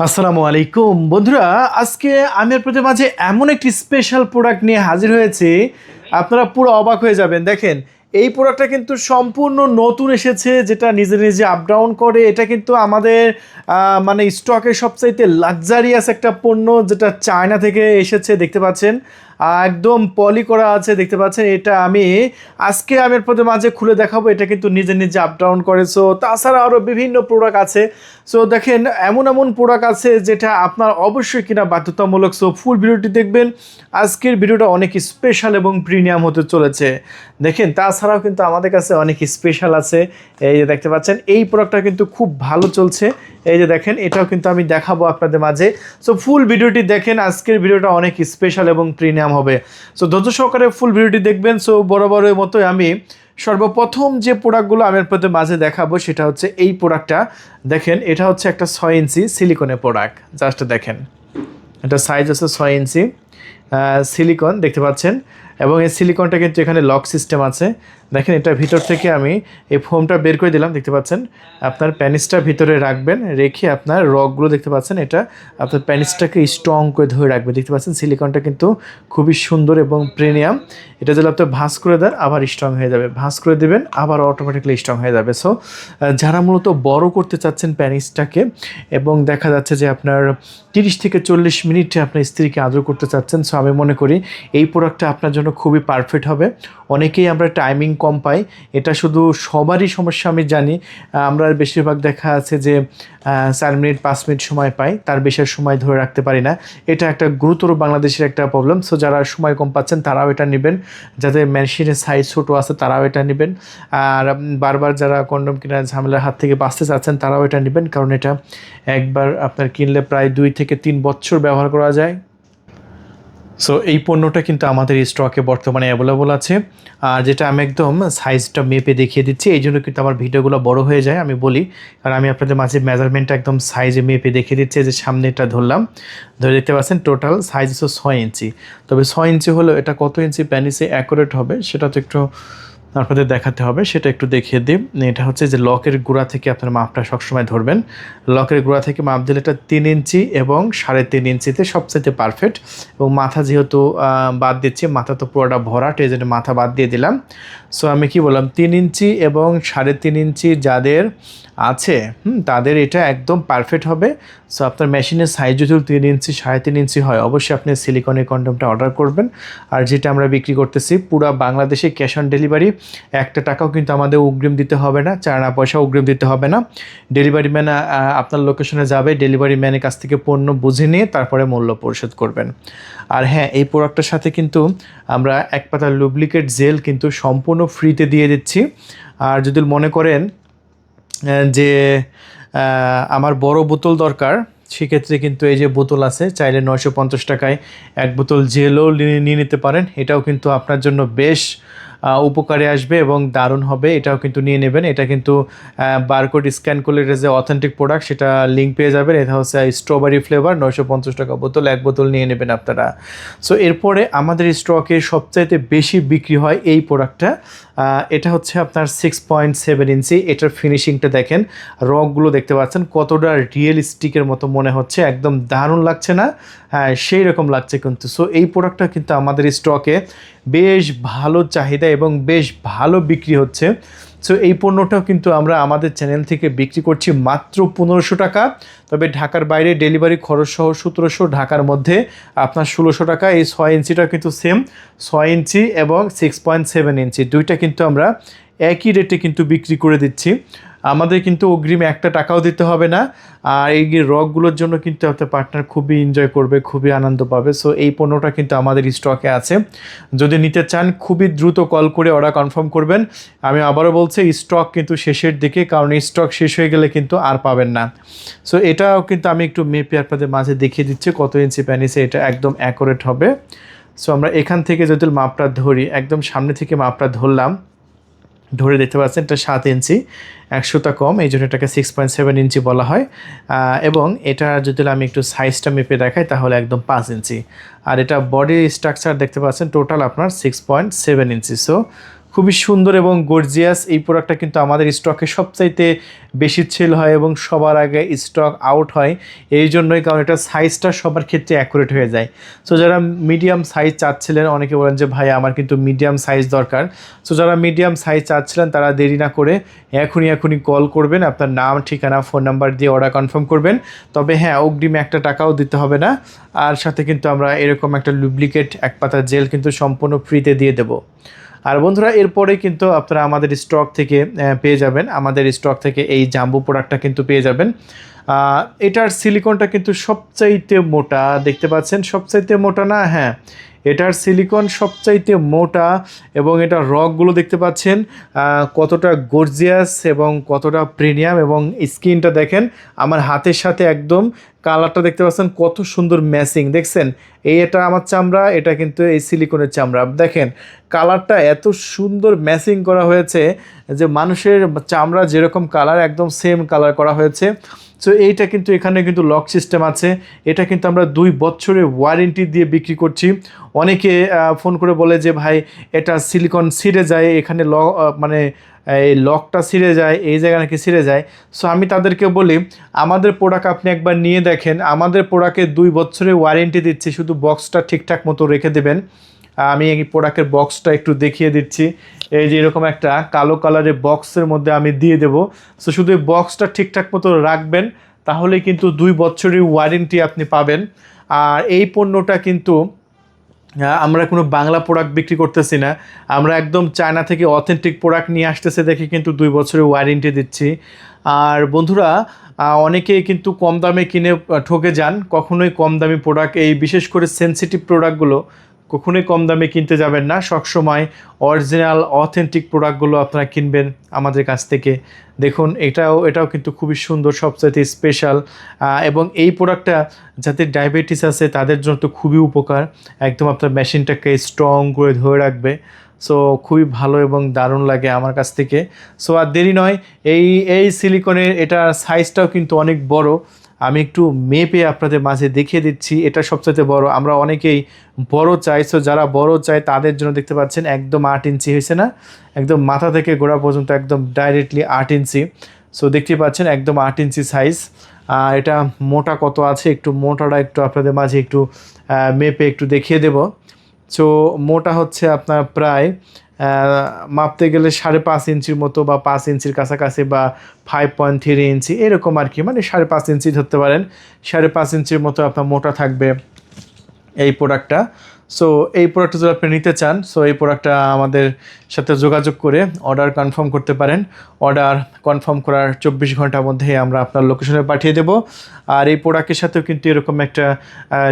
আসসালামু আলাইকুম বন্ধুরা, আজকে আমি আপনাদের মাঝে এমন একটি স্পেশাল প্রোডাক্ট নিয়ে হাজির হয়েছি, আপনারা পুরো অবাক হয়ে যাবেন। দেখেন, এই প্রোডাক্টটা কিন্তু সম্পূর্ণ নতুন এসেছে, যেটা নিজে নিজে আপ ডাউন করে। এটা কিন্তু আমাদের মানে স্টকের সবচাইতে লাক্সারিয়াস একটা পণ্য, যেটা চায়না থেকে এসেছে। দেখতে পাচ্ছেন একদম পলি করা আছে, দেখতে পাচ্ছেন। এটা আমি আজকে আপনাদের মাঝে খুলে দেখাবো। এটা কিন্তু নিজে নিজে আপ ডাউন করে। সো তাছাড়া আরও বিভিন্ন প্রোডাক্ট আছে। সো দেখেন, এমন এমন প্রোডাক্ট আছে যেটা আপনার অবশ্যই কিনা বাধ্যতামূলক। সো ফুল ভিডিওটি দেখবেন। আজকের ভিডিওটা অনেক স্পেশাল এবং প্রিমিয়াম হতে চলেছে। দেখেন, তাছাড়াও কিন্তু আমাদের কাছে অনেক স্পেশাল আছে। এই যে দেখতে পাচ্ছেন, এই প্রোডাক্টটা কিন্তু খুব ভালো চলছে। এই যে দেখেন, এটাও কিন্তু আমি দেখাবো আপনাদের মাঝে। সো ফুল ভিডিওটি দেখেন, আজকের ভিডিওটা অনেক স্পেশাল এবং প্রিমিয়াম হবে। সো ধৈর্য সহকারে ফুল ভিডিওটি দেখবেন। সো বরাবরের মতোই আমি সর্বপ্রথম যে প্রোডাক্টগুলো আমি আপনাদের মাঝে দেখাবো সেটা হচ্ছে এই প্রোডাক্টটা। দেখেন, এটা হচ্ছে একটা 6 ইঞ্চি সিলিকনের প্রোডাক্ট। জাস্ট দেখেন, এটা সাইজ আছে 6 ইঞ্চি সিলিকন, দেখতে পাচ্ছেন। এবং এই সিলিকনটা কিন্তু এখানে লক সিস্টেম আছে। দেখেন, এটা ভিতর থেকে আমি এই ফোমটা বের করে দিলাম। দেখতে পাচ্ছেন, আপনার প্যানিসটা ভিতরে রাখবেন, রেখে আপনার রকগুলো দেখতে পাচ্ছেন, এটা আপনার প্যানিসটাকে স্ট্রং করে ধরে রাখবে। দেখতে পাচ্ছেন, সিলিকনটা কিন্তু খুবই সুন্দর এবং প্রিমিয়াম। এটা যদি আপনি ভাঁজ করে দেন আবার স্ট্রং হয়ে যাবে, ভাঁজ করে দেবেন আবার অটোমেটিকলি স্ট্রং হয়ে যাবে। সো যারা মূলত বড় করতে চাচ্ছেন প্যানিসটাকে, এবং দেখা যাচ্ছে যে আপনার 30 থেকে 40 মিনিটে আপনার স্ত্রীকে আদর করতে চাচ্ছেন, সো আমি মনে করি এই প্রোডাক্টটা আপনার জন্য খুবই পারফেক্ট হবে। অনেকেই আমরা টাইমিং কম পাই, এটা শুধু সবারই সমস্যা আমি জানি। আমরা বেশিরভাগ দেখা আছে যে 4 মিনিট 5 মিনিট সময় পাই, তার বেশি সময় ধরে রাখতে পারি না। এটা একটা গুরুতর বাংলাদেশের একটা প্রবলেম। সো যারা সময় কম পাচ্ছেন তারাও এটা নেবেন, যাদের মেশিনের সাইজ ছোটো আছে তারাও এটা নেবেন। আর বারবার যারা কন্ডম কেনার ঝামেলার হাত থেকে বাঁচতে চাচ্ছেন তারাও এটা নেবেন, কারণ এটা একবার আপনার কিনলে প্রায় 2 থেকে 3 বছর ব্যবহার করা যায়। সো এই পণ্যটা কিন্তু আমাদের স্টকে বর্তমানে অ্যাভেলেবল আছে। আর যেটা আমি একদম সাইজটা মেপে দেখিয়ে দিচ্ছি, এই জন্য কিন্তু আমার ভিডিওগুলো বড় হয়ে যায়, আমি বলি। আর আমি আপনাদের মাঝে মেজারমেন্টটা একদম সাইজে মেপে দেখিয়ে দিচ্ছি। যে সামনেটা ধরলাম, ধরে দেখতে পাচ্ছেন টোটাল সাইজ হচ্ছে 6 ইঞ্চি। তবে 6 ইঞ্চি হলেও এটা কত ইঞ্চি প্যানিসে অ্যাকুরেট হবে সেটা তো একটু আপনাদের দেখাতে হবে, সেটা একটু দেখিয়ে দিই। এটা হচ্ছে যে লকের গোড়া থেকে আপনার মাপটা সবসময় ধরবেন। লকের গোড়া থেকে মাপ দিলে এটা 3 ইঞ্চি এবং 3.5 ইঞ্চিতে সবচাইতে পারফেক্ট। এবং মাথা যেহেতু বাদ দিচ্ছি, মাথা তো পুরোটা ভরাট, এই জন্য মাথা বাদ দিয়ে দিলাম। সো আমি কি বললাম, 3 ইঞ্চি এবং 3.5 ইঞ্চি যাদের আছে তাদের এটা একদম পারফেক্ট হবে। সো আপনার মেশিনের সাইজ যদি 3 ইঞ্চি 3.5 ইঞ্চি হয়, অবশ্যই আপনি সিলিকনের কন্ডমটা অর্ডার করবেন। আর যেটা আমরা বিক্রি করতেছি পুরা বাংলাদেশে ক্যাশ অন ডেলিভারি, 1 টাকাও কিন্তু আমাদের অগ্রিম দিতে হবে না, 4 আনা পয়সা অগ্রিম দিতে হবে না। ডেলিভারি ম্যান আপনার লোকেশনে যাবে, ডেলিভারি ম্যানের কাছ থেকে পণ্য বুঝে নিয়ে তারপরে মূল্য পরিশোধ করবেন। আর হ্যাঁ, এই প্রোডাক্টের সাথে কিন্তু আমরা 1 পাতা লুব্রিকেট জেল কিন্তু সম্পূর্ণ ফ্রিতে দিয়ে দিচ্ছি। আর যদি মনে করেন যে আমার বড় বোতল দরকার, সেক্ষেত্রে কিন্তু এই যে বোতল আছে, চাইলে 950 টাকায় 1 বোতল জেলও নিয়ে নিতে পারেন। এটাও কিন্তু আপনার জন্য বেশ উপকারে আসবে এবং দারুণ হবে, এটাও কিন্তু নিয়ে নেবেন। এটা কিন্তু বারকোড স্ক্যান করলে এটা যে অথেন্টিক প্রোডাক্ট সেটা লিঙ্ক পেয়ে যাবেন। এটা হচ্ছে স্ট্রবেরি ফ্লেভার, 950 টাকা বোতল, 1 বোতল নিয়ে নেবেন আপনারা। সো এরপরে আমাদের স্টকে সবচাইতে বেশি বিক্রি হয় এই প্রোডাক্টটা। এটা হচ্ছে আপনার 6.7 ইঞ্চি। এটার ফিনিশিংটা দেখেন, রকগুলো দেখতে পাচ্ছেন কতটা রিয়েলিস্টিকের মতো মনে হচ্ছে, একদম দারুণ লাগছে না? হ্যাঁ, সেই রকম লাগছে কিন্তু। সো এই প্রোডাক্টটা কিন্তু আমাদের স্টকে বেশ ভালো চাহিদা এবং বেশ ভালো বিক্রি হচ্ছে। সো এই পণ্যটাও কিন্তু আমরা আমাদের চ্যানেল থেকে বিক্রি করছি মাত্র 1500 টাকা। তবে ঢাকার বাইরে ডেলিভারি খরচ সহ 1700, ঢাকার মধ্যে আপনার 1600 টাকা। এই 6 ইঞ্চিটা কিন্তু সেম, 6 ইঞ্চি এবং 6.7 ইঞ্চি দুইটা কিন্তু আমরা একই রেটে কিন্তু বিক্রি করে দিচ্ছি। আমাদের কিন্তু অগ্রিম 1 টাকাও দিতে হবে না। আর এই রকগুলোর জন্য কিন্তু আপনার পার্টনার খুবই এনজয় করবে, খুবই আনন্দ পাবে। সো এই পণ্যটা কিন্তু আমাদের স্টকে আছে, যদি নিতে চান খুবই দ্রুত কল করে অর্ডার কনফার্ম করবেন। আমি আবারও বলছি, স্টক কিন্তু শেষের দিকে, কারণ স্টক শেষ হয়ে গেলে কিন্তু আর পাবেন না। সো এটাও কিন্তু আমি একটু মেপে আপনাদের মাঝে দেখিয়ে দিচ্ছি কত ইঞ্চি প্যানিসে এটা একদম অ্যাকুরেট হবে। সো আমরা এখান থেকে যদি মাপটা ধরি, একদম সামনে থেকে মাপটা ধরলাম, ধরে দেখতে পাচ্ছেন এটা 7 ইঞ্চি, 100টা কম, এই জন্য এটাকে 6.7 ইঞ্চি বলা হয়। এবং এটা যদি আমি একটু সাইজটা মেপে দেখাই তাহলে একদম 5 ইঞ্চি। আর এটা বডি স্ট্রাকচার দেখতে পাচ্ছেন টোটাল আপনার 6.7 ইঞ্চি। সো খুবই সুন্দর এবং গর্জিয়াস। এই প্রোডাক্টটা কিন্তু আমাদের স্টকে সবচাইতে বেশি সেল হয় এবং সবার আগে স্টক আউট হয় এই জন্যই, কারণ এটা সাইজটা সবার ক্ষেত্রে অ্যাকুরেট হয়ে যায়। সো যারা মিডিয়াম সাইজ চাচ্ছিলেন, অনেকে বলেন যে ভাই আমার কিন্তু মিডিয়াম সাইজ দরকার। সো যারা মিডিয়াম সাইজ চাচ্ছিলেন তারা দেরি না করে এখনই কল করবেন, আপনার নাম, ঠিকানা, ফোন নাম্বার দিয়ে অর্ডার কনফার্ম করবেন। তবে হ্যাঁ, অগ্রিম একটা টাকাও দিতে হবে না, আর সাথে কিন্তু আমরা এরকম একটা লুব্রিকেট এক পাতা জেল কিন্তু সম্পূর্ণ ফ্রিতে দিয়ে দেবো। আর বন্ধুরা, এরপরে কিন্তু আপনারা আমাদের স্টক থেকে পেয়ে যাবেন, আমাদের স্টক থেকে এই জাম্বু প্রোডাক্টটা কিন্তু পেয়ে যাবেন। এটার সিলিকনটা কিন্তু সবচাইতে মোটা, দেখতে পাচ্ছেন সবচাইতে মোটা না? হ্যাঁ, এটার সিলিকন সবচাইতে মোটা এবং এটা রকগুলো দেখতে পাচ্ছেন কতটা গর্জিয়াস এবং কতটা প্রিমিয়াম, এবং স্কিনটা দেখেন আমার হাতের সাথে একদম, কালারটা দেখতে পাচ্ছেন কত সুন্দর ম্যাচিং, দেখছেন? এটা আমার চামড়া, এটা কিন্তু এই সিলিকনের চামড়া, দেখেন কালারটা এত সুন্দর ম্যাচিং করা হয়েছে যে মানুষের চামড়া যেরকম কালার একদম সেম কালার করা হয়েছে। সো এইটা কিন্তু এখানে কিন্তু লক সিস্টেম আছে, এটা কিন্তু আমরা 2 বছরের ওয়ারেন্টি দিয়ে বিক্রি করছি। অনেকে ফোন করে বলে যে ভাই এটা সিলিকন ছিঁড়ে যায়, এখানে মানে এই লকটা ছিঁড়ে যায়, এই জায়গা নাকি ছিঁড়ে যায়। সো আমি তাদেরকে বলি আমাদের প্রোডাক্ট আপনি একবার নিয়ে দেখেন, আমাদের প্রোডাক্টে 2 বছরের ওয়ারেন্টি দিচ্ছি, শুধু বক্সটা ঠিকঠাক মতো রেখে দেবেন। আমি এই প্রোডাক্টের বক্সটা একটু দেখিয়ে দিচ্ছি, এই যে এরকম একটা কালো কালারের বক্সের মধ্যে আমি দিয়ে দেবো। সো শুধু এই বক্সটা ঠিকঠাক মতো রাখবেন, তাহলে কিন্তু 2 বছরের ওয়ারেন্টি আপনি পাবেন। আর এই পণ্যটা কিন্তু আমরা কোনো বাংলা প্রোডাক্ট বিক্রি করতেছি না, আমরা একদম চায়না থেকে অথেন্টিক প্রোডাক্ট নিয়ে আসতেছে দেখে কিন্তু 2 বছরের ওয়ারেন্টি দিচ্ছি। আর বন্ধুরা, অনেকেই কিন্তু কম দামে কিনে ঠকে যান, কখনোই কম দামি প্রোডাক্ট, এই বিশেষ করে সেনসিটিভ প্রোডাক্টগুলো কখনোই কম দামে কিনতে যাবেন না, সবসময় অরিজিনাল অথেন্টিক প্রোডাক্টগুলো আপনারা কিনবেন আমাদের কাছ থেকে। দেখুন এটাও কিন্তু খুবই সুন্দর, সবচাইতে স্পেশাল, এবং এই প্রোডাক্টটা যাদের ডায়াবেটিস আছে তাদের জন্য তো খুবই উপকার, একদম আপনার মেশিনটাকে স্ট্রং করে ধরে রাখবে। সো খুবই ভালো এবং দারুণ লাগে আমার কাছ থেকে। সো আর দেরি নয়, এই সিলিকনের এটার সাইজটাও কিন্তু অনেক বড়, আমি একটু মেপে আপনাদের মাঝে দেখিয়ে দিচ্ছি। এটা সবচেয়ে বড়, আমরা অনেকেই বড় চাই, সো যারা বড় চাই তাদের জন্য দেখতে পাচ্ছেন একদম 8 ইঞ্চি হয়েছে না, একদম মাথা থেকে গোড়া পর্যন্ত একদম ডাইরেক্টলি 8 ইঞ্চি। সো দেখতে পাচ্ছেন একদম 8 ইঞ্চি সাইজ। এটা মোটা কত আছে, একটু মোটাটা একটু আপনাদের মাঝে একটু মেপে একটু দেখিয়ে দেব। সো মোটা হচ্ছে আপনার প্রায় মাপতে গেলে 5.5 ইঞ্চির মতো, বা 5 ইঞ্চির কাছাকাছি, বা 5.3 ইঞ্চি এরকম আর কি, মানে 5.5 ইঞ্চি ধরতে পারেন, 5.5 ইঞ্চির মতো আপনার মোটা থাকবে এই প্রোডাক্টটা। সো এই প্রোডাক্টটা যদি আপনি নিতে চান, সো এই প্রোডাক্টটা আমাদের সাথে যোগাযোগ করে অর্ডার কনফার্ম করতে পারেন। অর্ডার কনফার্ম করার 24 ঘন্টার মধ্যে আমরা আপনার লোকেশনে পাঠিয়ে দেব। আর এই প্রোডাক্টের সাথেও কিন্তু এরকম একটা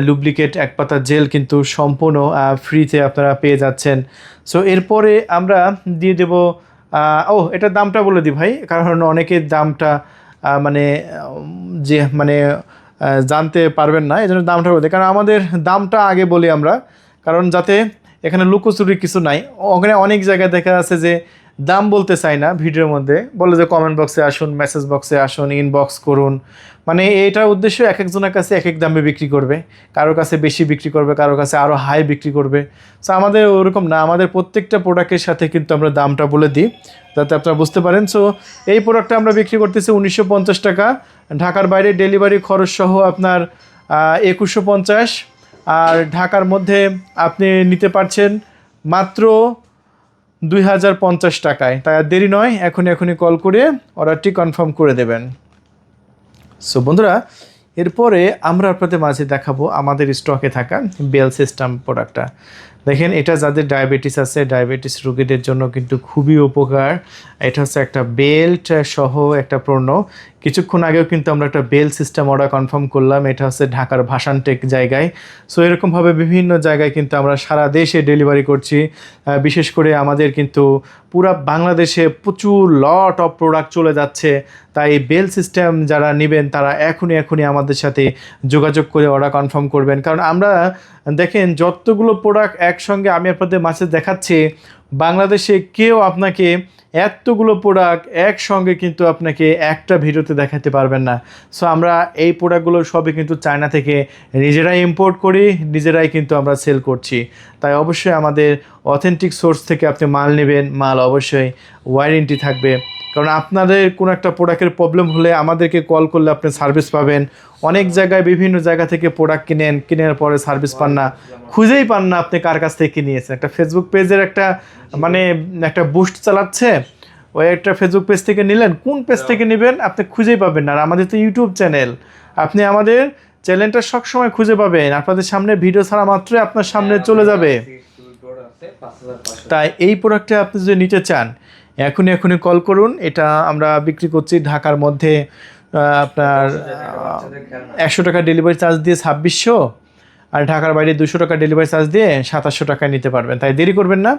লুব্রিকেট এক পাতা জেল কিন্তু সম্পূর্ণ ফ্রিতে আপনারা পেয়ে যাচ্ছেন। সো এরপরে আমরা দিয়ে দেব, এটার দামটা বলে দিই ভাই, কারণ অনেকের দামটা মানে মানে জানতে পারবেন না, এই জন্য দামটা বলতে, কারণ আমাদের দামটা আগে বলি আমরা, কারণ যাতে এখানে লুকোচুরি কিছু নাই। ওখানে অনেক জায়গায় দেখা যাচ্ছে যে দাম বলতে চাই না ভিডিওর মধ্যে, বলে যে কমেন্ট বক্সে আসুন, মেসেজ বক্সে আসুন, ইনবক্স করুন, মানে এইটার উদ্দেশ্য এক একজনের কাছে এক এক দামে বিক্রি করবে, কারোর কাছে বেশি বিক্রি করবে, কারোর কাছে আরও হাই বিক্রি করবে। সো আমাদের ওরকম না, আমাদের প্রত্যেকটা প্রোডাক্টের সাথে কিন্তু আমরা দামটা বলে দিই যাতে আপনারা বুঝতে পারেন। সো এই প্রোডাক্টটা আমরা বিক্রি করতেছি 1950 টাকা, ঢাকার বাইরে ডেলিভারি খরচ সহ আপনার 2150, আর ঢাকার মধ্যে আপনি নিতে পারছেন মাত্র 2050 টাকায়। তাই আর দেরি নয়, এখনই কল করে অর্ডারটি কনফার্ম করে দেবেন। সো বন্ধুরা, এরপরে আমরা আপনাদের মাঝে দেখাবো আমাদের স্টকে থাকা বেল সিস্টেম প্রোডাক্টটা। দেখেন এটা যাদের ডায়াবেটিস আছে, ডায়াবেটিস রোগীদের জন্য কিন্তু খুবই উপকার। এটা হচ্ছে একটা বেল্ট সহ একটা পণ্য। কিছুক্ষণ আগেও কিন্তু আমরা একটা বেল সিস্টেম অর্ডার কনফার্ম করলাম, এটা হচ্ছে ঢাকার ভাসানটেক জায়গায়। সো এরকমভাবে বিভিন্ন জায়গায় কিন্তু আমরা সারা দেশে ডেলিভারি করছি। বিশেষ করে আমাদের কিন্তু পুরা বাংলাদেশে প্রচুর লট অফ প্রোডাক্ট চলে যাচ্ছে, তাই বেল সিস্টেম যারা নেবেন তারা এখনই আমাদের সাথে যোগাযোগ করে অর্ডার কনফার্ম করবেন। কারণ আমরা দেখেন যতগুলো প্রোডাক্ট এক একসঙ্গে আমি আপনাদের মাঝে দেখাচ্ছি বাংলাদেশে কেউ আপনাকে এতগুলো প্রোডাক্ট একসঙ্গে কিন্তু আপনাকে একটা ভিডিওতে দেখাতে পারবেন না। সো আমরা এই প্রোডাক্টগুলো সবই কিন্তু চায়না থেকে নিজেরাই ইম্পোর্ট করি, নিজেরাই কিন্তু আমরা সেল করছি। তাই অবশ্যই আমাদের অথেন্টিক সোর্স থেকে আপনি মাল নেবেন, মাল অবশ্যই ওয়ারেন্টি থাকবে। কারণ আপনাদের কোনো একটা প্রোডাক্টের প্রবলেম হলে আমাদেরকে কল করলে আপনি সার্ভিস পাবেন। অনেক জায়গায় বিভিন্ন জায়গা থেকে প্রোডাক্ট কেনার পরে সার্ভিস পান না, খুঁজেই পান না আপনি কার কাছ থেকে নিয়েছেন। একটা ফেসবুক পেজের একটা বুস্ট চালাচ্ছে, ওই একটা ফেসবুক পেজ থেকে নিলেন, কোন পেজ থেকে নেবেন আপনি খুঁজেই পাবেন না। আর আমাদের তো ইউটিউব চ্যানেল, আপনি আমাদের চ্যানেলটা সবসময় খুঁজে পাবেন, আপনাদের সামনে ভিডিও ছাড়া মাত্রই আপনার সামনে চলে যাবে। তাই এই প্রোডাক্টটা আপনি যদি নিতে চান এখনই কল করুন। এটা আমরা বিক্রি করছি ঢাকার মধ্যে আপনার 100 টাকা ডেলিভারি চার্জ দিয়ে 2600, আর ঢাকার বাইরে 200 টাকা ডেলিভারি চার্জ দিয়ে 2700 টাকায় নিতে পারবেন। তাই দেরি করবেন না,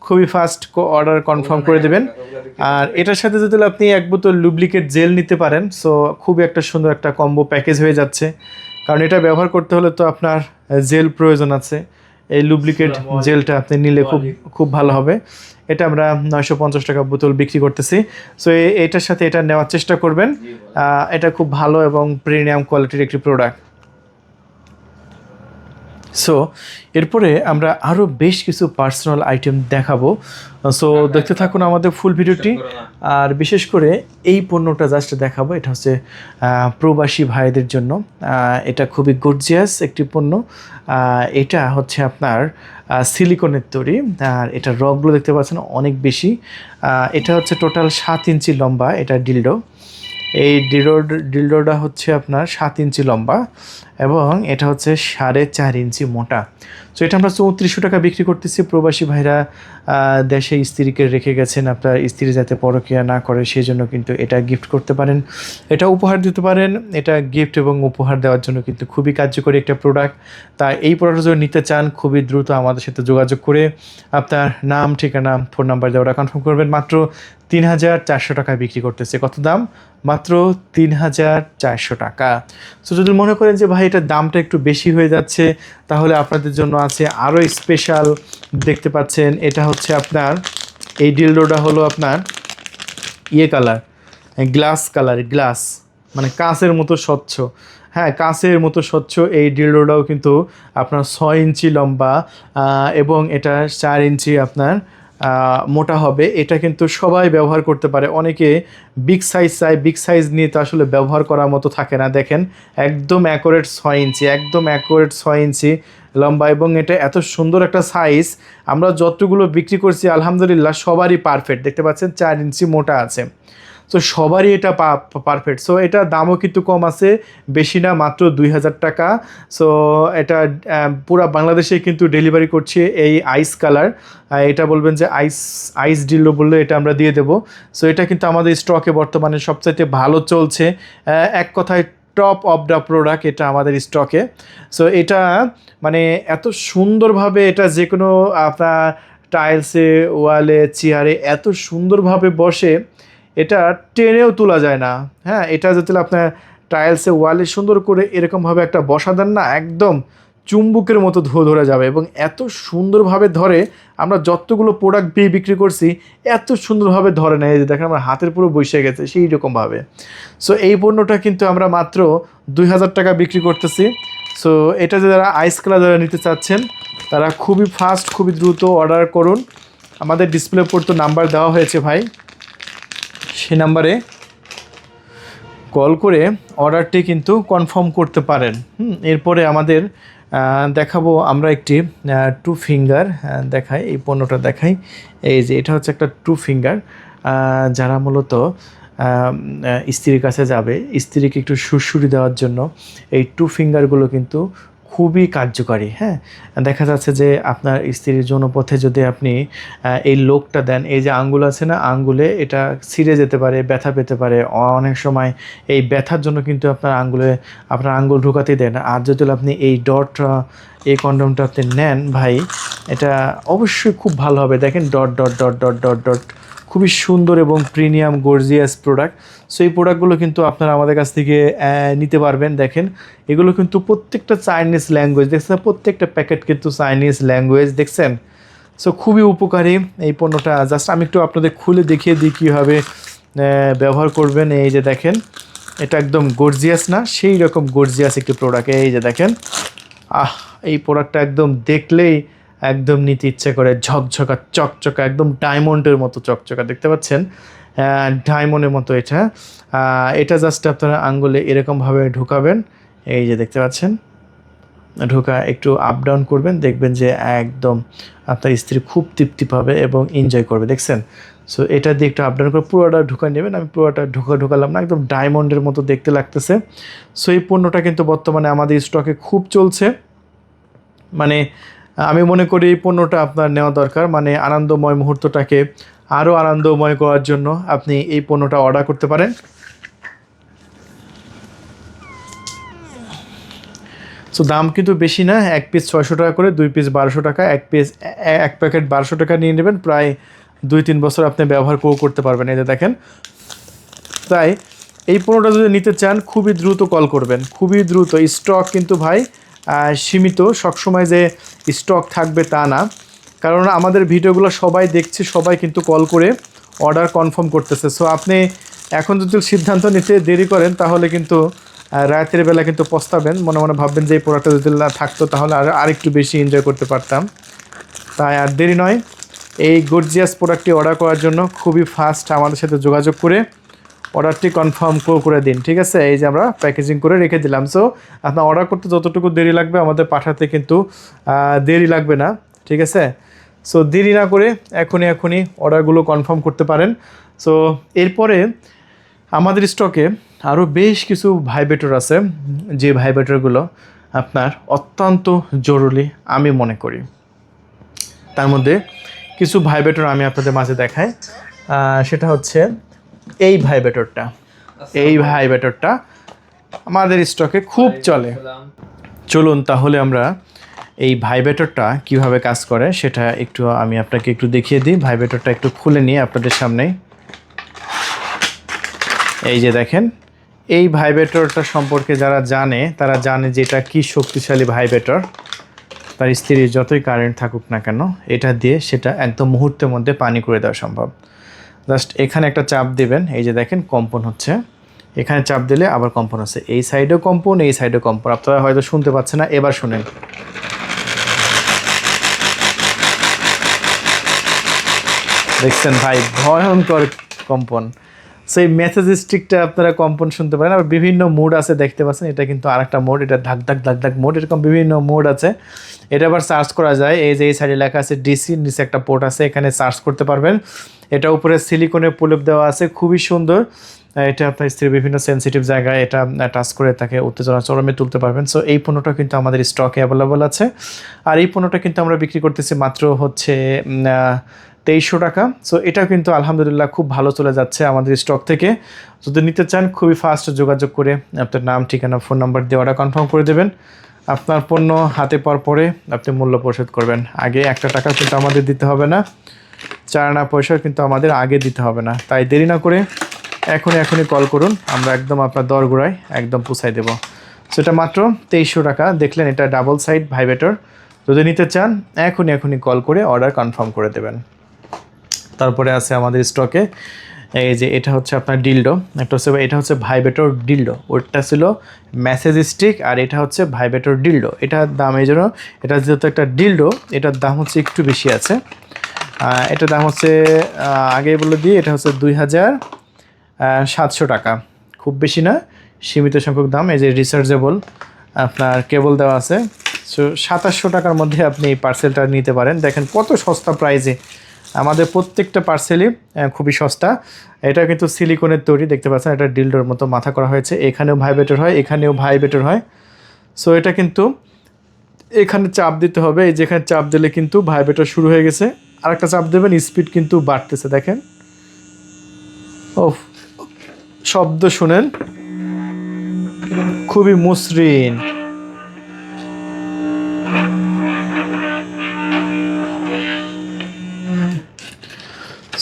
খুবই ফাস্ট অর্ডার কনফার্ম করে দেবেন। আর এটার সাথে যদি আপনি 1 বোতল লুব্রিকেট জেল নিতে পারেন, সো খুবই একটা সুন্দর একটা কম্বো প্যাকেজ হয়ে যাচ্ছে। কারণ এটা ব্যবহার করতে হলে তো আপনার জেল প্রয়োজন আছে, এই লুব্রিকেট জেলটা আপনি নিলে খুব ভালো হবে। এটা আমরা 950 টাকা বোতল বিক্রি করতেছি। সো এটার সাথে এটা নেওয়ার চেষ্টা করবেন, এটা খুব ভালো এবং প্রিমিয়াম কোয়ালিটির একটি প্রোডাক্ট। সো এরপরে আমরা আরও বেশ কিছু পার্সোনাল আইটেম দেখাবো। সো দেখতে থাকুন আমাদের ফুল ভিডিওটি। আর বিশেষ করে এই পণ্যটা জাস্ট দেখাবো, এটা হচ্ছে প্রবাসী ভাইদের জন্য। এটা খুবই গর্জিয়াস একটি পণ্য। এটা হচ্ছে আপনার সিলিকনের তৈরি, আর এটা রগগুলো দেখতে পাচ্ছেন অনেক বেশি। এটা হচ্ছে টোটাল 7 ইঞ্চি লম্বা এটা ডিলডো। এই ডিলডোটা হচ্ছে আপনার 7 ইঞ্চি লম্বা এবং এটা হচ্ছে 4.5 ইঞ্চি মোটা। সো এটা আমরা 3400 টাকা বিক্রি করতেছি। প্রবাসী ভাইরা দেশে স্ত্রীকে রেখে গেছেন, আপনার স্ত্রী যাতে পরকীয়া না করে সেই জন্য কিন্তু এটা গিফট করতে পারেন, এটা উপহার দিতে পারেন। এটা গিফট এবং উপহার দেওয়ার জন্য কিন্তু খুবই কার্যকরী একটা প্রোডাক্ট। তাই এই প্রোডাক্ট যদি নিতে চান খুবই দ্রুত আমাদের সাথে যোগাযোগ করে আপনার নাম, ঠিকানা, ফোন নাম্বার দেওয়াটা কনফার্ম করবেন। মাত্র 3400 টাকায় বিক্রি করতেছে। কত দাম? মাত্র 3400 টাকা। সো যদি মনে করেন যে ভাই এটার দামটা একটু বেশি হয়ে যাচ্ছে, তাহলে আপনাদের জন্য আছে আরও স্পেশাল। দেখতে পাচ্ছেন এটা হচ্ছে আপনার এই ডিলডোটা হলো আপনার কালার, গ্লাস মানে কাঁচের মতো স্বচ্ছ। হ্যাঁ, কাঁচের মতো স্বচ্ছ এই ডিলডোটাও কিন্তু আপনার 6 ইঞ্চি লম্বা এবং এটা 4 ইঞ্চি আপনার মোটা হবে। এটা কিন্তু সবাই ব্যবহার করতে পারে। অনেকে বিগ সাইজ চায়, বিগ সাইজ নিয়ে তো আসলে ব্যবহার করার মতো থাকে না। দেখেন একদম অ্যাকুরেট 6 ইঞ্চি, একদম অ্যাকুরেট 6 ইঞ্চি লম্বা এবং এটা এত সুন্দর একটা সাইজ। আমরা যতগুলো বিক্রি করছি আলহামদুলিল্লাহ সবারই পারফেক্ট। দেখতে পাচ্ছেন 4 ইঞ্চি মোটা আছে, সো সবারই এটা পারফেক্ট। সো এটা দামও কিন্তু কম আছে, বেশি না, মাত্র 2000 টাকা। সো এটা পুরা বাংলাদেশে কিন্তু ডেলিভারি করছে এই আইস কালার। এটা বলবেন যে আইস ডিলো বললে এটা আমরা দিয়ে দেবো। সো এটা কিন্তু আমাদের স্টকে বর্তমানে সবচাইতে ভালো চলছে, এক কথায় টপ অফ দ্য প্রোডাক্ট এটা আমাদের স্টকে। সো এটা মানে এত সুন্দরভাবে এটা যে কোনো আপনার টাইলসে, ওয়ালে, চেয়ারে এত সুন্দরভাবে বসে, এটা টেনেও তোলা যায় না। হ্যাঁ, এটা যদি আপনার টাইলসে, ওয়ালে সুন্দর করে এরকমভাবে একটা বসা দেন না, একদম চুম্বকের মতো ধরে যাবে এবং এত সুন্দরভাবে ধরে। আমরা যতগুলো প্রোডাক্ট বিক্রি করছি এত সুন্দরভাবে ধরে নেয় যে দেখেন আমার হাতের পুরো বসে গেছে সেই রকমভাবে। সো এই পণ্যটা কিন্তু আমরা মাত্র 2000 টাকা বিক্রি করতেছি। সো এটা যারা আইস কালার যারা নিতে চাচ্ছেন তারা খুবই ফাস্ট, খুবই দ্রুত অর্ডার করুন। আমাদের ডিসপ্লে উপর তো নাম্বার দেওয়া হয়েছে ভাই, সেই নাম্বারে কল করে অর্ডারটি কিন্তু কনফার্ম করতে পারেন। এরপরে আমাদের দেখাবো আমরা একটি 2 ফিঙ্গার দেখাই, এই পণ্যটা দেখাই। এই যে এটা হচ্ছে একটা 2 ফিঙ্গার, যারা মূলত স্ত্রীর কাছে যাবে, স্ত্রীকে একটু সুরসুরি দেওয়ার জন্য এই 2 ফিঙ্গারগুলো কিন্তু খুবই কার্যকারী। হ্যাঁ, দেখা যাচ্ছে যে আপনার স্ত্রীর যৌনপথে যদি আপনি এই লোকটা দেন, এই যে আঙ্গুল আছে না, আঙ্গুলে এটা ছিঁড়ে যেতে পারে, ব্যথা পেতে পারে। অনেক সময় এই ব্যথার জন্য কিন্তু আপনার আঙ্গুল ঢোকাতে দেন। আর যদি আপনি এই এই কন্ডমটা আপনি নেন ভাই, এটা অবশ্যই খুব ভালো হবে। দেখেন dot dot dot dot dot dot খুবই সুন্দর এবং প্রিমিয়াম গর্জিয়াস প্রোডাক্ট। সো এই প্রোডাক্টগুলো কিন্তু আপনারা আমাদের কাছ থেকে নিতে পারবেন। দেখেন এগুলো কিন্তু প্রত্যেকটা চাইনিজ ল্যাঙ্গুয়েজ, দেখছেন প্রত্যেকটা প্যাকেট কিন্তু চাইনিজ ল্যাঙ্গুয়েজ, দেখছেন। সো খুবই উপকারী এই পণ্যটা। জাস্ট আমি একটু আপনাদের খুলে দেখিয়ে দিই কীভাবে ব্যবহার করবেন। এই যে দেখেন, এটা একদম গর্জিয়াস না, সেই রকম গর্জিয়াস একটি প্রোডাক্ট। এই যে দেখেন, এই প্রোডাক্টটা একদম দেখলেই একদম নিতে ইচ্ছে করে, ঝকঝকা চকচকা, একদম ডায়মন্ডের মতো চকচকা, দেখতে পাচ্ছেন ডায়মন্ডের মতো। এটা জাস্ট আপনারা আঙ্গুলে এরকমভাবে ঢুকাবেন, এই যে দেখতে পাচ্ছেন, ঢোকা একটু আপ ডাউন করবেন, দেখবেন যে একদম আপনার স্ত্রী খুব তৃপ্তি পাবে এবং এনজয় করবে, দেখছেন। সো এটা দিয়ে একটু আপ ডাউন করে পুরোটা ঢুকা নেবেন। আমি পুরোটা ঢুকালাম না, একদম ডায়মন্ডের মতো দেখতে লাগতেছে। সো এই পণ্যটা কিন্তু বর্তমানে আমাদের স্টকে খুব চলছে। মানে আমি মনে করি এই পণ্যটা আপনার নেওয়া দরকার। মানে আনন্দময় মুহূর্তটাকে আরও আনন্দময় করার জন্য আপনি এই পণ্যটা অর্ডার করতে পারেন। সো দাম কিন্তু বেশি না, এক পিস 600 টাকা করে, 2 পিস 1200 টাকা, এক প্যাকেট 1200 টাকা নিয়ে নেবেন। প্রায় 2-3 বছর আপনি ব্যবহার করতে পারবেন। এই যে দেখেন, তাই এই পণ্যটা যদি নিতে চান খুবই দ্রুত কল করবেন, খুবই দ্রুত। স্টক কিন্তু ভাই সীমিত, সবসময় যে স্টক থাকবে তা না, কারণ আমাদের ভিডিওগুলো সবাই দেখছে, সবাই কিন্তু কল করে অর্ডার কনফার্ম করতেছে। সো আপনি এখন যদি সিদ্ধান্ত নিতে দেরি করেন তাহলে কিন্তু রাতের বেলা কিন্তু পস্তাবেন, মনে মনে ভাববেন যে এই প্রোডাক্টটা যদি থাকতো তাহলে আরেকটু বেশি এনজয় করতে পারতাম। তাই আর দেরি নয়, এই গর্জিয়াস প্রোডাক্টটি অর্ডার করার জন্য খুবই ফাস্ট আমাদের সাথে যোগাযোগ করে অর্ডারটি কনফার্ম করে দিন, ঠিক আছে। এই যে আমরা প্যাকেজিং করে রেখে দিলাম। সো আপনার অর্ডার করতে যতটুকু দেরি লাগবে আমাদের পাঠাতে কিন্তু দেরি লাগবে না, ঠিক আছে। সো দেরি না করে এখনই অর্ডারগুলো কনফার্ম করতে পারেন। সো এরপরে আমাদের স্টকে আরও বেশ কিছু ভাইব্রেটর আছে, যে ভাইব্রেটরগুলো আপনার অত্যন্ত জরুরি আমি মনে করি। তার মধ্যে কিছু ভাইব্রেটর আমি আপনাদের মাঝে দেখাই। সেটা হচ্ছে এই ভাইব্রেটরটা। এই ভাইব্রেটরটা আমাদের স্টকে খুব চলে। চলুন তাহলে আমরা এই ভাইব্রেটরটা কিভাবে কাজ করে সেটা একটু আমি আপনাকে একটু দেখিয়ে দিই। ভাইব্রেটরটা একটু খুলে নিয়ে আপনাদের সামনে, এই যে দেখেন, এই ভাইব্রেটরটা সম্পর্কে যারা জানে তারা জানে যে এটা কী শক্তিশালী ভাইব্রেটর। তার স্ত্রীর যতই কারেন্ট থাকুক না কেন, এটা দিয়ে সেটা একদম মুহূর্তের মধ্যে পানি করে দেওয়া সম্ভব। জাস্ট এখানে একটা চাপ দিবেন, এই যে দেখেন কম্পন হচ্ছে, এখানে চাপ দিলে আবার কম্পন হচ্ছে, এই সাইডেও কম্পন, এই সাইডেও কম্পন। আপনারা হয়তো শুনতে পাচ্ছেন না, এবার শুনেন। দেখছেন ভাই, ভয়ঙ্কর কম্পন। সেই মেসেজ স্টিকটা আপনারা কম্পন শুনতে পারেন। আবার বিভিন্ন মোড আছে, দেখতে পাচ্ছেন, এটা কিন্তু আরেকটা মোড, এটা ধাক ধাক ধাক ধাক মোড, এরকম বিভিন্ন মোড আছে। এটা আবার সার্চ করা যায়, এই যে এই সাইডে লেখা আছে ডিসি, নিচে একটা পোর্ট আছে, এখানে সার্চ করতে পারবেন। এটা উপরে সিলিকনের প্রলেপ দেওয়া আছে, খুবই সুন্দর। এটা আপনার স্ত্রীর বিভিন্ন সেন্সিটিভ জায়গায় এটা টাচ করে তাকে উত্তেজনা চরমে তুলতে পারবেন। সো এই পণ্যটা কিন্তু আমাদের স্টকে অ্যাভেলেবল আছে। আর এই পণ্যটা কিন্তু আমরা বিক্রি করতেছি মাত্র হচ্ছে 2300 টাকা। সো এটা কিন্তু আলহামদুলিল্লাহ খুব ভালো চলে যাচ্ছে আমাদের স্টক থেকে। যদি নিতে চান খুবই ফাস্ট যোগাযোগ করে আপনার নাম, ঠিকানা, ফোন নাম্বার দিয়ে অর্ডার কনফার্ম করে দেবেন। আপনার পণ্য হাতে পাওয়ার পরে আপনি মূল্য পরিশোধ করবেন। আগে একটা টাকা কিন্তু আমাদের দিতে হবে না, 4 আনা পয়সা কিন্তু আমাদের আগে দিতে হবে না। তাই দেরি না করে এখনই কল করুন, আমরা একদম আপনার দরগোড়ায় একদম পৌঁছাই দেবো। সেটা মাত্র 2300 টাকা। দেখলেন, এটা ডাবল সাইড ভাইব্রেটর। যদি নিতে চান এখনই কল করে অর্ডার কনফার্ম করে দেবেন। তারপরে আছে আমাদের স্টকে এই যে এটা হচ্ছে আপনার ডিলডো, একটা হচ্ছে এটা হচ্ছে ভাইব্রেটর ডিলডো, ওটা ছিল মেসেজ স্টিক, আর এটা হচ্ছে ভাইব্রেটর ডিলডো। এটার দাম এই জন্য, এটা যেহেতু একটা ডিলডো, এটার দাম হচ্ছে একটু বেশি আছে। এটার দাম হচ্ছে আগে বলে দিই, এটা হচ্ছে 2700 টাকা, খুব বেশি না, সীমিত সংখ্যক দাম। এই যে রিচার্জেবল আপনার কেবল দেওয়া আছে। সো 2700 টাকার মধ্যে আপনি এই পার্সেলটা নিতে পারেন। দেখেন কত সস্তা প্রাইসে, আমাদের প্রত্যেকটা পার্সেলই খুবই সস্তা। এটা কিন্তু সিলিকনের তৈরি, দেখতে পাচ্ছেন, এটা ডিলডোর মতো মাথা করা হয়েছে, এখানেও ভাইব্রেটর হয়, এখানেও ভাইব্রেটর হয়। সো এটা কিন্তু এখানে চাপ দিতে হবে, এই যেখানে চাপ দিলে কিন্তু ভাইব্রেটর শুরু হয়ে গেছে, আরেকটা চাপ দেবেন, স্পিড কিন্তু বাড়তেছে, দেখেন। ও শব্দ শুনেন, খুবই মসৃণ।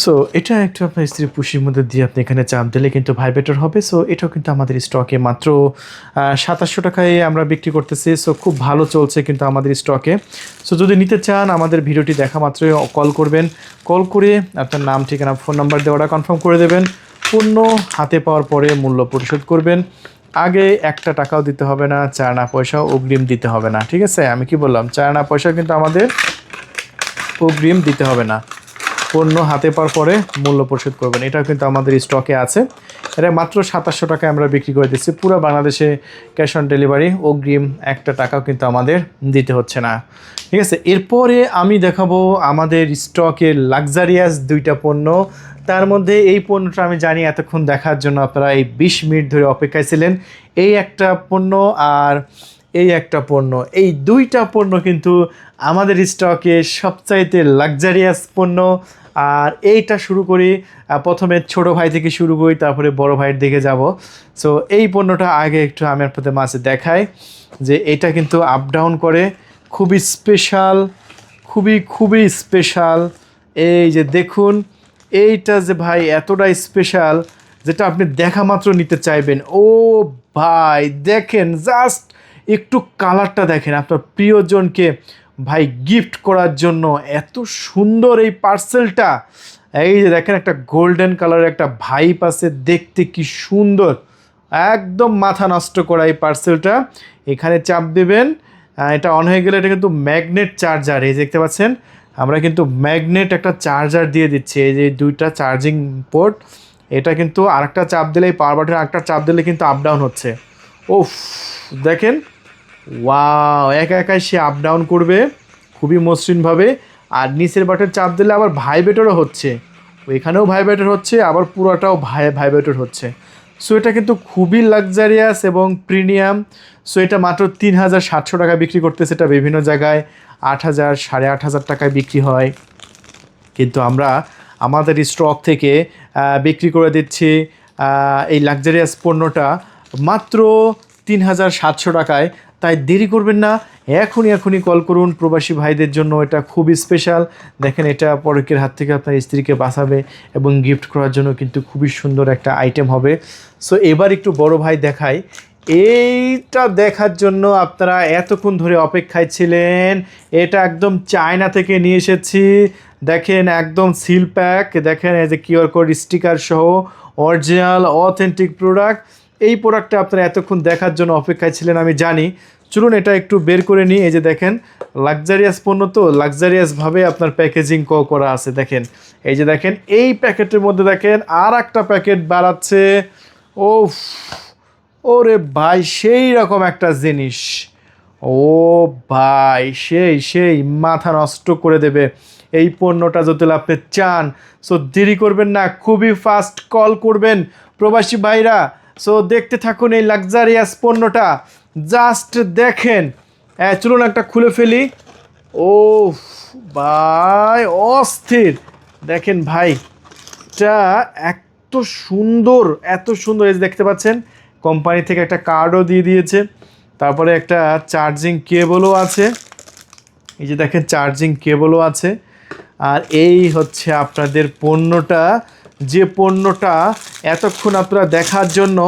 সো এটা একটু আপনার স্ত্রী পুশির মধ্যে দিয়ে আপনি এখানে চাপ দিলে কিন্তু ভাইব্রেটর হবে। সো এটাও কিন্তু আমাদের স্টকে মাত্র 2700 টাকায় আমরা বিক্রি করতেছি। সো খুব ভালো চলছে কিন্তু আমাদের স্টকে। সো যদি নিতে চান আমাদের ভিডিওটি দেখা মাত্রই কল করবেন, কল করে আপনার নাম, ঠিকানা, ফোন নাম্বার দেওয়াটা কনফার্ম করে দেবেন। পণ্য হাতে পাওয়ার পরে মূল্য পরিশোধ করবেন। আগে একটা টাকাও দিতে হবে না, চায়না পয়সাও অগ্রিম দিতে হবে না। ঠিক আছে, আমি কি বললাম, চায়না পয়সা কিন্তু আমাদের অগ্রিম দিতে হবে না। পণ্য হাতে পাওয়ার পরে মূল্য পরিশোধ করবেন। এটাও কিন্তু আমাদের স্টকে আছে। এটা মাত্র 2700 টাকায় আমরা বিক্রি করে দিচ্ছি পুরো বাংলাদেশে, ক্যাশ অন ডেলিভারি। অগ্রিম একটা টাকাও কিন্তু আমাদের দিতে হচ্ছে না। ঠিক আছে, এরপরে আমি দেখাবো আমাদের স্টকের লাক্সারিয়াস দুইটা পণ্য। তার মধ্যে এই পণ্যটা আমি জানি এতক্ষণ দেখার জন্য আপনারা এই 20 মিনিট ধরে অপেক্ষায় ছিলেন। এই একটা পণ্য আর এই একটা পণ্য, এই দুইটা পণ্য কিন্তু আমাদের স্টকে সবচাইতে লাক্সারিয়াস পণ্য। আর এইটা শুরু করি, প্রথমে ছোট ভাই থেকে শুরু করি, তারপরে বড় ভাইয়ের দিকে যাব। সো এই পণ্যটা আগে একটু আমি আপনাদের মাঝে দেখাই যে এটা কিন্তু আপ ডাউন করে, খুবই স্পেশাল, খুবই স্পেশাল। এই যে দেখুন, এইটা যে ভাই এতটাই স্পেশাল যেটা আপনি দেখা মাত্র নিতে চাইবেন। ও ভাই দেখেন, জাস্ট একটু কালারটা দেখেন, আপনার প্রিয়জনকে ভাই গিফট করার জন্য এত সুন্দর এই পার্সেলটা। এই যে দেখেন, একটা গোল্ডেন কালারের একটা ভাইপ আছে, দেখতে কি সুন্দর, একদম মাথা নষ্ট করা এই পার্সেলটা। এখানে চাপ দেবেন, এটা অন হয়ে গেলে এটা কিন্তু ম্যাগনেট চার্জার। এই দেখতে পাচ্ছেন, আমরা কিন্তু ম্যাগনেট একটা চার্জার দিয়ে দিচ্ছি। এই যে দুইটা চার্জিং পোর্ট, এটা কিন্তু আরেকটা চাপ দিলে, এই পাওয়ার বাটনে আরেকটা চাপ দিলে কিন্তু আপ ডাউন হচ্ছে। ওফ দেখেন, ওয়াও, একা একাই সে আপ ডাউন করবে খুবই মসৃণভাবে। আর নিচের বাটন চাপ দিলে আবার ভাইব্রেটরও হচ্ছে, ওইখানেও ভাইব্রেটর হচ্ছে, আবার পুরোটাও ভাইব্রেটর হচ্ছে। সো এটা কিন্তু খুবই লাক্সারিয়াস এবং প্রিমিয়াম। সো এটা মাত্র 3700 টাকা বিক্রি করতেছে। এটা বিভিন্ন জায়গায় 8000, 8500 টাকায় বিক্রি হয়, কিন্তু আমরা আমাদের স্টক থেকে বিক্রি করে দিচ্ছি এই লাক্সারিয়াস পণ্যটা মাত্র 3700 টাকায়। তাই দেরি করবেন না, এখনই কল করুন। প্রবাসী ভাইদের জন্য এটা খুবই স্পেশাল। দেখেন, এটা পরকের হাত থেকে আপনার স্ত্রীকে বাঁচাবে এবং গিফট করার জন্য কিন্তু খুবই সুন্দর একটা আইটেম হবে। সো এবার একটু বড় ভাই দেখাই। এইটা দেখার জন্য আপনারা এতক্ষণ ধরে অপেক্ষায় ছিলেন। এটা একদম চায়না থেকে নিয়ে এসেছি। দেখেন, একদম সিল প্যাক, দেখেন এই যে কিউআর কোড স্টিকার সহ অরিজিনাল অথেন্টিক প্রোডাক্ট। এই প্রোডাক্টটা আপনারা এতক্ষণ দেখার জন্য অপেক্ষায় ছিলেন, আমি জানি। চলুন এটা একটু বের করে নিই। এই যে দেখেন, লাক্সারিয়াস পণ্য তো লাক্সারিয়াসভাবে আপনার প্যাকেজিং করা আছে। দেখেন, এই যে দেখেন, এই প্যাকেটের মধ্যে দেখেন আর একটা প্যাকেট বাড়াচ্ছে। ও ওরে ভাই, সেই রকম একটা জিনিস। ও ভাই, সেই মাথা নষ্ট করে দেবে এই পণ্যটা যদি আপনি চান। সো দেরি করবেন না, খুবই ফাস্ট কল করবেন প্রবাসী ভাইরা। সো দেখতে থাকুন এই লাক্সারিয়াস পণ্যটা, জাস্ট দেখেন। চলুন একটা খুলে ফেলি। ও ভাই, অস্থির। দেখেন ভাই, এটা এত সুন্দর, এত সুন্দর। এই যে দেখতে পাচ্ছেন, কোম্পানি থেকে একটা কার্ডও দিয়ে দিয়েছে, তারপরে একটা চার্জিং কেবলও আছে। এই যে দেখেন, চার্জিং কেবলও আছে। আর এই হচ্ছে আপনাদের পণ্যটা, যে পণ্যটা এতক্ষণ আপনারা দেখার জন্য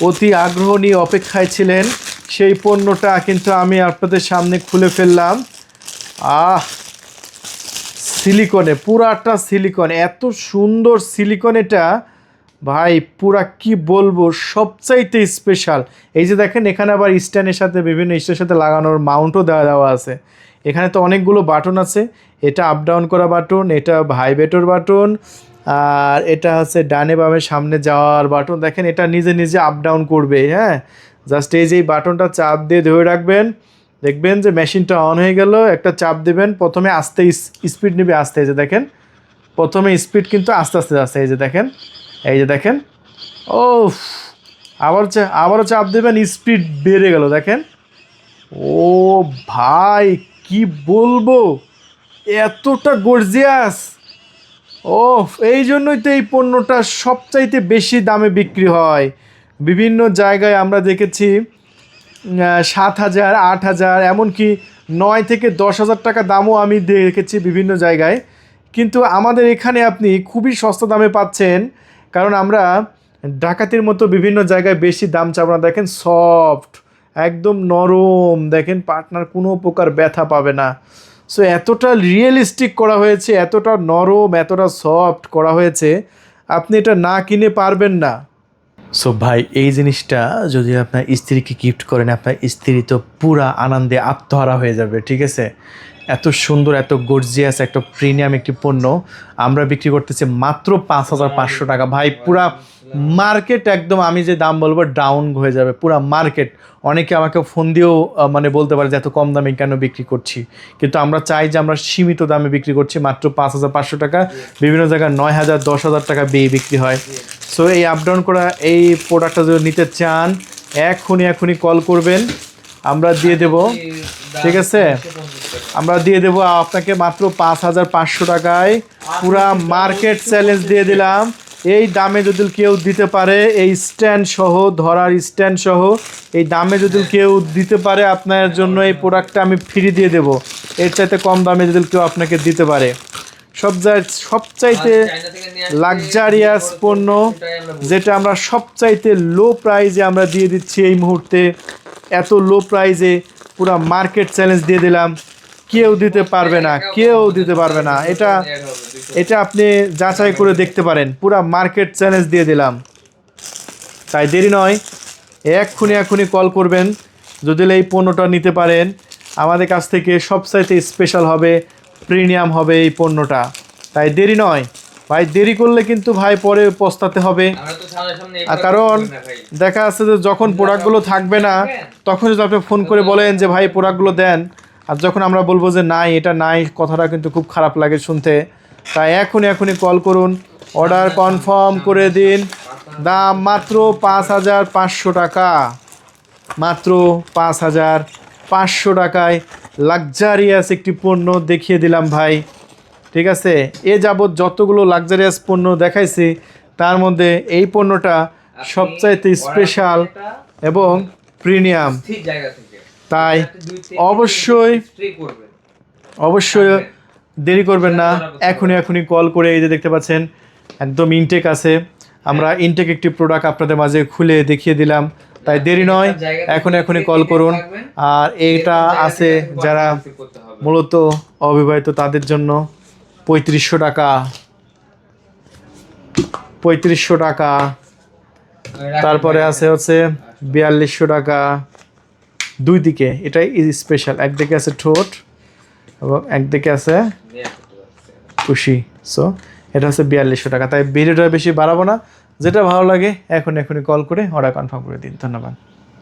অতি আগ্রহ নিয়ে অপেক্ষায় ছিলেন, সেই পণ্যটা কিন্তু আমি আপনাদের সামনে খুলে ফেললাম। সিলিকনে, পুরাটা সিলিকন, এত সুন্দর সিলিকন এটা ভাই, পুরা কি বলবো, সবচাইতে স্পেশাল। এই যে দেখেন, এখানে আবার স্ট্যান্ডের সাথে, বিভিন্ন স্ট্যান্ডের সাথে লাগানোর মাউন্টও দেওয়া আছে। এখানে তো অনেকগুলো বাটন আছে, এটা আপ ডাউন করা বাটন, এটা ভাইব্রেটর বাটন, আর এটা হচ্ছে ডানে বামে সামনে যাওয়ার বাটন। দেখেন, এটা নিজে আপ ডাউন করবে। হ্যাঁ, জাস্ট এই যে বাটনটা চাপ দিয়ে ধরে রাখবেন, দেখবেন যে মেশিনটা অন হয়ে গেল। একটা চাপ দেবেন, প্রথমে আস্তে স্পিড নেবে, আস্তে। এই যে দেখেন, প্রথমে স্পিড কিন্তু আস্তে যাচ্ছে। এই যে দেখেন, এই যে দেখেন, ও আবারও চাপ দেবেন, স্পিড বেড়ে গেল। দেখেন, ও ভাই কি বলবো, এতটা গর্জিয়াস। ও, এই জন্যই তো এই পণ্যটা সবচাইতে বেশি দামে বিক্রি হয়। বিভিন্ন জায়গায় আমরা দেখেছি 7000, 8000, এমনকি 9 থেকে 10,000 টাকা দামও আমি দেখেছি বিভিন্ন জায়গায়। কিন্তু আমাদের এখানে আপনি খুবই সস্তা দামে পাচ্ছেন, কারণ আমরা ডাকাতির মতো বিভিন্ন জায়গায় বেশি দাম চাবো না। দেখেন সফট, একদম নরম, দেখেন পার্টনার কোনো প্রকার ব্যথা পাবে না। সো এতটা রিয়েলিস্টিক করা হয়েছে, এতটা নরম, এতটা সফট করা হয়েছে, আপনি এটা না কিনে পারবেন না। সো ভাই এই জিনিসটা যদি আপনার স্ত্রীকে গিফট করেন, আপনার স্ত্রী তো পুরা আনন্দে আত্মহারা হয়ে যাবে, ঠিক আছে? এত সুন্দর, এত গর্জিয়াস একটা প্রিমিয়াম একটি পণ্য আমরা বিক্রি করতেছি মাত্র 5,500 টাকা। ভাই পুরা মার্কেট একদম, আমি যে দাম বলবো ডাউন হয়ে যাবে পুরা মার্কেট। অনেকে আমাকে ফোন দিয়েও মানে বলতে পারে যে এত কম দামে কেন বিক্রি করছি, কিন্তু আমরা চাই যে আমরা সীমিত দামে বিক্রি করছি মাত্র 5,500 টাকা। বিভিন্ন জায়গায় 9,000 10,000 টাকা বেয়ে বিক্রি হয়। সো এই আপ ডাউন করা এই প্রোডাক্টটা যদি নিতে চান এখনই কল করবেন, আমরা দিয়ে দেব, ঠিক আছে? আমরা দিয়ে দেব আপনাকে মাত্র 5,500 টাকায়। পুরা মার্কেট চ্যালেঞ্জ দিয়ে দিলাম। এই দামে যদি কেউ দিতে পারে, এই স্ট্যান্ড সহ, ধরার স্ট্যান্ড সহ এই দামে যদি কেউ দিতে পারে, আপনার জন্য এই প্রোডাক্টটা আমি ফ্রি দিয়ে দেব। এর চাইতে কম দামে যদি কেউ আপনাকে দিতে পারে, সবচাইতে লাক্সারিয়াস পণ্য, যেটা আমরা সবচাইতে লো প্রাইজে আমরা দিয়ে দিচ্ছি এই মুহূর্তে। এত লো প্রাইজে পুরা মার্কেট চ্যালেঞ্জ দিয়ে দিলাম, কেউ দিতে পারবে না, কেউ দিতে পারবে না। এটা আপনি যাচাই করে দেখতে পারেন, পুরা মার্কেট চ্যালেঞ্জ দিয়ে দিলাম। তাই দেরি নয়, এক্ষুনি কল করবেন যদি এই পণ্যটা নিতে পারেন। আমাদের কাছ থেকে সবচাইতে স্পেশাল হবে, প্রিমিয়াম হবে এই পণ্যটা। তাই দেরি নয় ভাই, দেরি করলে কিন্তু ভাই পরে পস্তাতে হবে। কারণ দেখা যাচ্ছে যে যখন প্রোডাক্টগুলো থাকবে না, তখন যদি আপনি ফোন করে বলেন যে ভাই প্রোডাক্টগুলো দেন, আর যখন আমরা বলবো যে নাই, এটা নাই, কথাটা কিন্তু খুব খারাপ লাগে শুনতে। তাই এখনই কল করুন, অর্ডার কনফার্ম করে দিন। দাম মাত্র 5,500 টাকা, মাত্র 5,500 টাকায় লাক্সারিয়াস একটি পণ্য দেখিয়ে দিলাম ভাই, ঠিক আছে? এ যাবৎ যতগুলো লাক্সারিয়াস পণ্য দেখাইছি তার মধ্যে এই পণ্যটা সবচাইতে স্পেশাল এবং প্রিমিয়াম। তাই অবশ্যই দেরি করবেন না, এখনই কল করে, এই যে দেখতে পাচ্ছেন একদম ইনটেক আছে, আমরা ইনটেক একটি প্রোডাক্ট আপনাদের মাঝে খুলে দেখিয়ে দিলাম। তাই দেরি নয়, এখনই কল করুন। আর এইটা আছে যারা মূলত অবিবাহিত তাদের জন্য 3500 টাকা, 3500 টাকা। তারপরে আছে হচ্ছে 4200 টাকা। দুই দিকে এটাই স্পেশাল, একদিকে আছে ঠোঁট এবং একদিকে আছে খুশি। সো এটা হচ্ছে 4200 টাকা। তাই ভিডিওটা বেশি বাড়াবো না, যেটা ভালো লাগে এখনই কল করে অর্ডার কনফার্ম করে দিন। ধন্যবাদ।